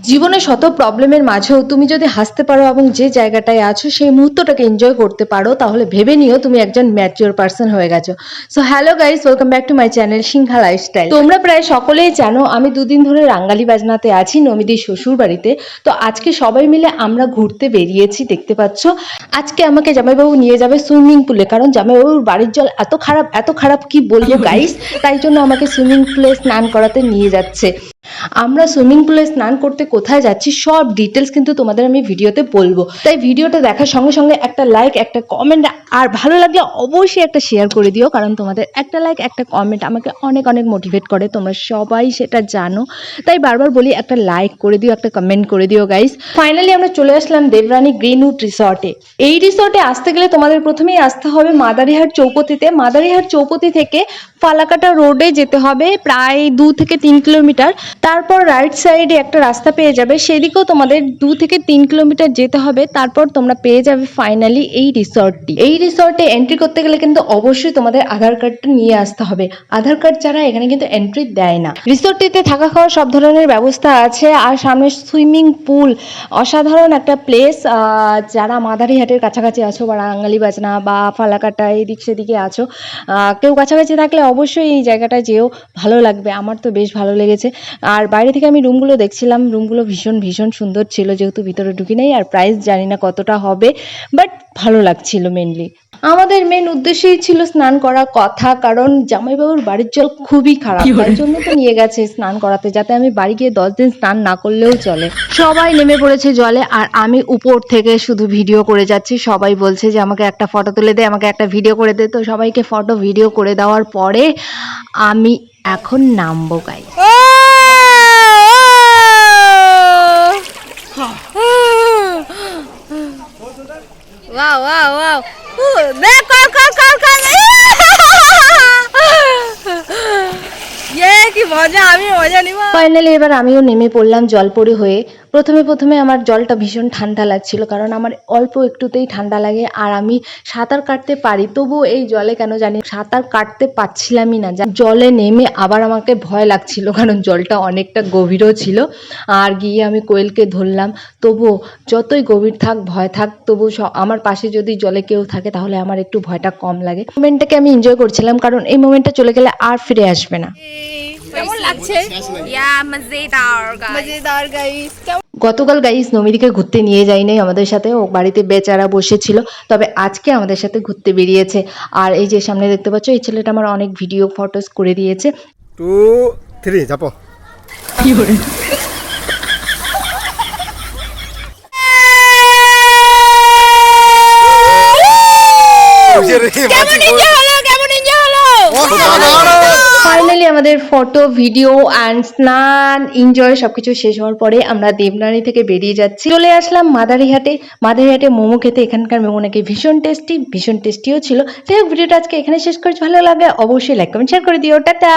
জীবনে শত প্রবলেমের মাঝেও তুমি যদি হাসতে পারো এবং যে জায়গাটায় আছো সেই মুহূর্তটাকে এনজয় করতে পারো, তাহলে ভেবে নিও তুমি একজন ম্যাচিওর পারসন হয়ে গেছো। So hello guys, welcome back to my channel Sinha lifestyle. তোমরা প্রায় সকলেই জানো আমি দুদিন ধরে রাঙ্গালি বাজনাতে আছি, নমিদির শ্বশুর বাড়িতে। তো আজকে সবাই মিলে আমরা ঘুরতে বেরিয়েছি, দেখতে পাচ্ছ। আজকে আমাকে জামাইবাবু নিয়ে যাবে সুইমিং পুলে, কারণ জামাইবাবুর বাড়ির জল এত খারাপ কি বলবো গাইস। তাই জন্য আমাকে সুইমিং পুলে স্নান করাতে নিয়ে যাচ্ছে। আমরা সুইমিং পুলে স্নান করতে কোথায় যাচ্ছি সব ডিটেলস কিন্তু তোমাদের আমি ভিডিওতে বলবো, তাই ভিডিওটা দেখার সঙ্গে সঙ্গে একটা লাইক, একটা কমেন্ট, আর ভালো লাগলে অবশ্যই একটা শেয়ার করে দিও, কারণ তোমাদের একটা লাইক, একটা কমেন্ট আমাকে অনেক অনেক মোটিভেট করে, তোমরা সবাই সেটা জানো। তাই বারবার বলি একটা লাইক করে দিও, একটা কমেন্ট করে দিও গাইস। ফাইনালি আমরা চলে আসলাম দেবরানী গ্রিনউড রিসর্টে। এই রিসর্টে আসতে গেলে তোমাদের প্রথমেই আসতে হবে মাদারিহাট চৌপতিতে। মাদারিহাট চৌপতি থেকে ফালাকাটা রোডে যেতে হবে প্রায় 2 থেকে 3 কিলোমিটার। তারপর রাইট সাইডে একটা রাস্তা পেয়ে যাবে, সেদিকেও তোমাদের 2 থেকে 3 কিলোমিটার যেতে হবে। তারপর তোমরা পেয়ে যাবে ফাইনালি এই রিসর্টটি। এই রিসর্টে এন্ট্রি করতে গেলে কিন্তু অবশ্যই তোমাদের আধার কার্ডটা নিয়ে আসতে হবে। আধার কার্ড ছাড়া এখানে কিন্তু এন্ট্রি দেয় না। রিসর্টটিতে থাকা খাওয়ার সব ধরনের ব্যবস্থা আছে, আর সামনে সুইমিং পুল, অসাধারণ একটা প্লেস। যারা মাদারিহাটের কাছাকাছি আছো বা রাঙ্গালি বাজনা বা ফালাকাটা এদিক সেদিকে আছো, কেউ কাছাকাছি থাকলে অবশ্যই এই জায়গাটায় যেও, ভালো লাগবে। আমার তো বেশ ভালো লেগেছে। আর বাইরে থেকে আমি রুমগুলো দেখছিলাম, রুমগুলো ভীষণ ভীষণ সুন্দর ছিল, যেহেতু ভিতরে ঢুকি নাই। আর প্রাইস জানি না কতটা হবে, বাট ভালো লাগছিল। মেনলি আমাদের মেন উদ্দেশ্যই ছিল স্নান করা কথা, কারণ জামাইবাবুর বাড়ির জল খুবই খারাপ, তাই জন্য তো নিয়ে গেছে স্নান করাতে, যাতে আমি বাড়ি গিয়ে 10 দিন স্নান না করলেও চলে। সবাই নেমে পড়েছে জলে, আর আমি উপর থেকে শুধু ভিডিও করে যাচ্ছি। সবাই বলছে যে আমাকে একটা ফটো তুলে দে, আমাকে একটা ভিডিও করে দে। তো সবাইকে ফটো ভিডিও করে দেওয়ার পরে আমি এখন নামবো গাইস। Wow, wow, wow. কি মজা, আমি মজা নিব। ফাইনালি এবার আমিও নেমে পড়লাম জলপরি হয়ে। প্রথমে আমার জলটা ভীষণ ঠান্ডা লাগছিল, কারণ আমার অল্প একটুতেই ঠান্ডা লাগে, আর আমি সাঁতার কাটতে পারি, তবুও এই জলে কেন জানি সাঁতার কাটতে পারছিলামই না। জলে নেমে আবার আমাকে ভয় লাগছিল, কারণ জলটা অনেকটা গভীরও ছিল। আর গিয়ে আমি কোয়েলকে ধরলাম, তবুও যতই গভীর থাক, ভয় থাক, তবু আমার পাশে যদি জলে কেউ থাকে তাহলে আমার একটু ভয়টা কম লাগে। মোমেন্টটাকে আমি এনজয় করছিলাম, কারণ এই মোমেন্টটা চলে গেলে আর ফিরে আসবে না। কেমন লাগছে? মজেদার গাইস। গতকাল গাইস নমিদিকে ঘুরতে নিয়ে যাই নাই আমাদের সাথে, ও বাড়িতে বেচারা বসেছিল। তবে আজকে আমাদের সাথে ঘুরতে বেরিয়েছে। আর এই যে সামনে দেখতে পাচ্ছ, এই ছেলেটা আমার অনেক ভিডিও ফটোস করে দিয়েছে। 2, 3 যাবো। ফাইনালি আমাদের ফটো, ভিডিও অ্যান্ড স্নান, এনজয় সবকিছু শেষ হওয়ার পরে আমরা দেবনানি থেকে বেরিয়ে যাচ্ছি। চলে আসলাম মাদারিহাটে। মাদারিহাটে মোমো খেতে। এখানকার মোমো নাকি ভীষণ টেস্টিও ছিল। যাই হোক, ভিডিওটা আজকে এখানে শেষ করছি। ভালো লাগে অবশ্যই লাইক কমেন্ট শেয়ার করে দিও। টাটা।